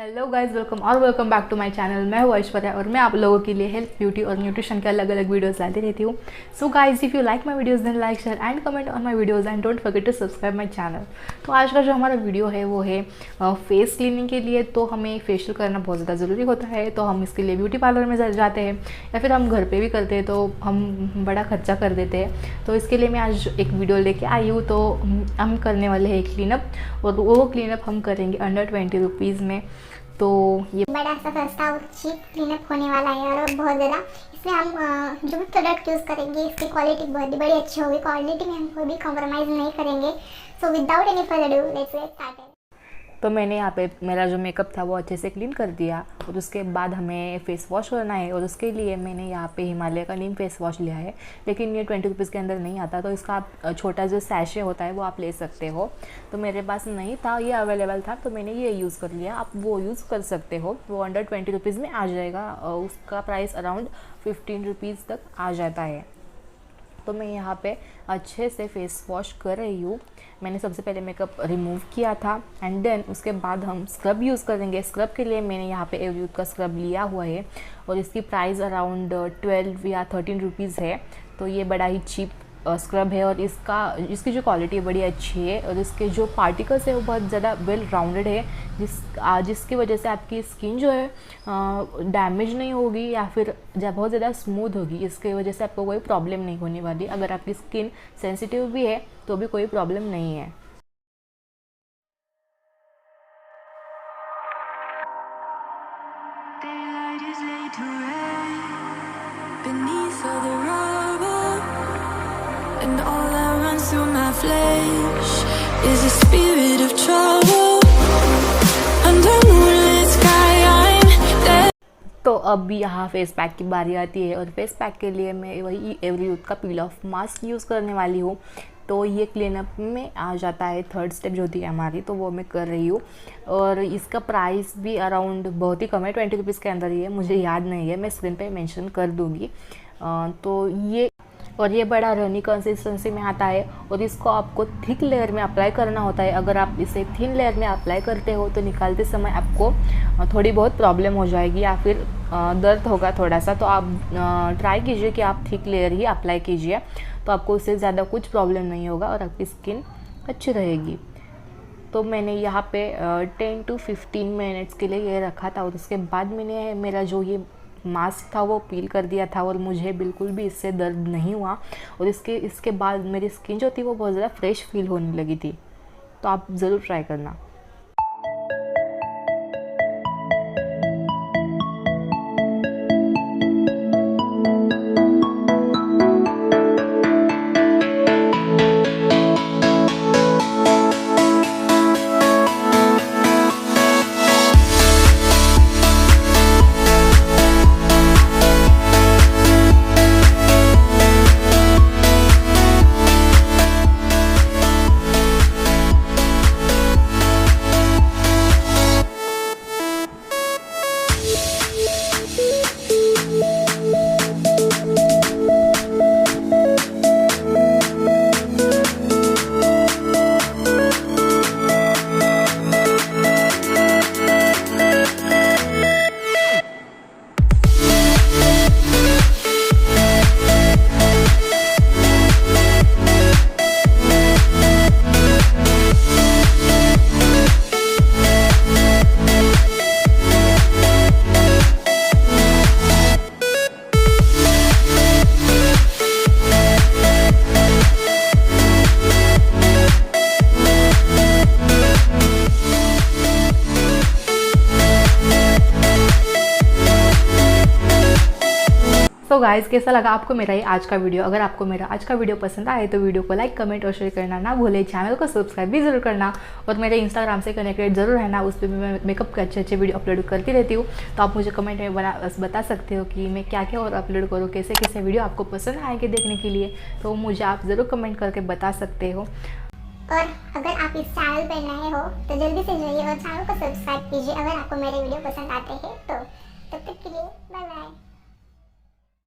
Hello guys, welcome back to my channel. मैं हूँ ऐश्वर्या और मैं आप लोगों के लिए हेल्थ, ब्यूटी और न्यूट्रिशन के अलग अलग वीडियोस लाती रहती हूँ। So guys, if you like my videos then like, share and comment on my videos and don't forget to subscribe my channel. तो आज का जो हमारा वीडियो है वो है फेस क्लीनिंग के लिए। तो हमें फेशियल करना बहुत ज़्यादा ज़रूरी होता है, तो हम इसके लिए ब्यूटी पार्लर में जाते हैं या फिर हम घर पर भी करते हैं, तो हम बड़ा खर्चा कर देते हैं। तो इसके लिए मैं आज एक वीडियो लेके आई हूँ। तो हम करने वाले हैं एक क्लीनअप, और वो क्लीनअप हम करेंगे अंडर 20 रुपीज़ में। तो ये बड़ा सा सस्ता और चीप क्लीनअप होने वाला है और बहुत ज़्यादा इसमें हम जो भी प्रोडक्ट यूज़ करेंगे इसकी क्वालिटी बहुत बड़ी अच्छी होगी। क्वालिटी में हम कोई भी कॉम्प्रोमाइज़ नहीं करेंगे। So without any further due let's get started. तो मैंने यहाँ पे मेरा जो मेकअप था वो अच्छे से क्लीन कर दिया, और उसके बाद हमें फेस वॉश करना है। और उसके लिए मैंने यहाँ पे हिमालय का नीम फेस वॉश लिया है, लेकिन ये 20 रुपीज़ के अंदर नहीं आता, तो इसका आप छोटा जो सैशे होता है वो आप ले सकते हो। तो मेरे पास नहीं था, ये अवेलेबल था तो मैंने ये यूज़ कर लिया। आप वो यूज़ कर सकते हो, वो अंडर 20 रुपीज़ में आ जाएगा। उसका प्राइस अराउंड 15 रुपीज़ तक आ जाता है। तो मैं यहाँ पे अच्छे से फेस वॉश कर रही हूँ। मैंने सबसे पहले मेकअप रिमूव किया था एंड देन उसके बाद हम स्क्रब यूज़ करेंगे। स्क्रब के लिए मैंने यहाँ पे एवरीयूथ का स्क्रब लिया हुआ है, और इसकी प्राइस अराउंड 12 या 13 रुपीज़ है। तो ये बड़ा ही चीप स्क्रब है, और इसकी जो क्वालिटी है बड़ी अच्छी है, और इसके जो पार्टिकल्स है वो बहुत ज़्यादा वेल राउंडेड है, जिसकी वजह से आपकी स्किन जो है डैमेज नहीं होगी या फिर बहुत ज़्यादा स्मूथ होगी। इसकी वजह से आपको कोई प्रॉब्लम नहीं होने वाली। अगर आपकी स्किन सेंसिटिव भी है तो भी कोई प्रॉब्लम नहीं है। And all that runs through my flesh is a spirit of trouble. Under moonlit sky I'm dead. तो अब यहाँ फेस पैक की बारी आती है, और फेस पैक के लिए मैं वही एवरीयूथ का पील ऑफ मास्क यूज़ करने वाली हूँ। तो ये क्लीनअप में आ जाता है, थर्ड स्टेप जो थी हमारी, तो वो मैं कर रही हूँ। और इसका प्राइस भी अराउंड बहुत ही कम है, 20 रुपीज़ के अंदर ही है। मुझे याद नहीं है, मैं स्क्रीन पे मेंशन कर दूँगी। तो ये बड़ा रनी कंसिस्टेंसी में आता है, और इसको आपको थिक लेयर में अप्लाई करना होता है। अगर आप इसे थिन लेयर में अप्लाई करते हो तो निकालते समय आपको थोड़ी बहुत प्रॉब्लम हो जाएगी या फिर दर्द होगा थोड़ा सा। तो आप ट्राई कीजिए कि आप थिक लेयर ही अप्लाई कीजिए, तो आपको उससे ज़्यादा कुछ प्रॉब्लम नहीं होगा और आपकी स्किन अच्छी रहेगी। तो मैंने यहाँ पे 10 to 15 मिनट्स के लिए ये रखा था, और उसके बाद मैंने मेरा जो ये मास्क था वो पील कर दिया था, और मुझे बिल्कुल भी इससे दर्द नहीं हुआ। और इसके बाद मेरी स्किन जो थी वो बहुत ज़्यादा फ्रेश फील होने लगी थी। तो आप ज़रूर ट्राई करना। तो गाइस, कैसा लगा आपको मेरा ये आज का वीडियो? अगर आपको मेरा आज का वीडियो पसंद आए तो वीडियो को लाइक, कमेंट और शेयर करना ना भूले। चैनल को सब्सक्राइब भी ज़रूर करना, और मेरे इंस्टाग्राम से कनेक्टेड ज़रूर रहना। उस पर भी मैं मेकअप के अच्छे वीडियो अपलोड करती रहती हूँ। तो आप मुझे कमेंट में बता सकते हो कि मैं क्या क्या और अपलोड करूँ, कैसे कैसे वीडियो आपको पसंद आएंगे देखने के लिए। तो मुझे आप ज़रूर कमेंट करके बता सकते हो। और अगर आप इस चैनल पर नए हो तो जल्दी से जाइए और चैनल को सब्सक्राइब कीजिए अगर आपको मेरे वीडियो पसंद आते हैं तो। तब तक के लिए बाय बाय।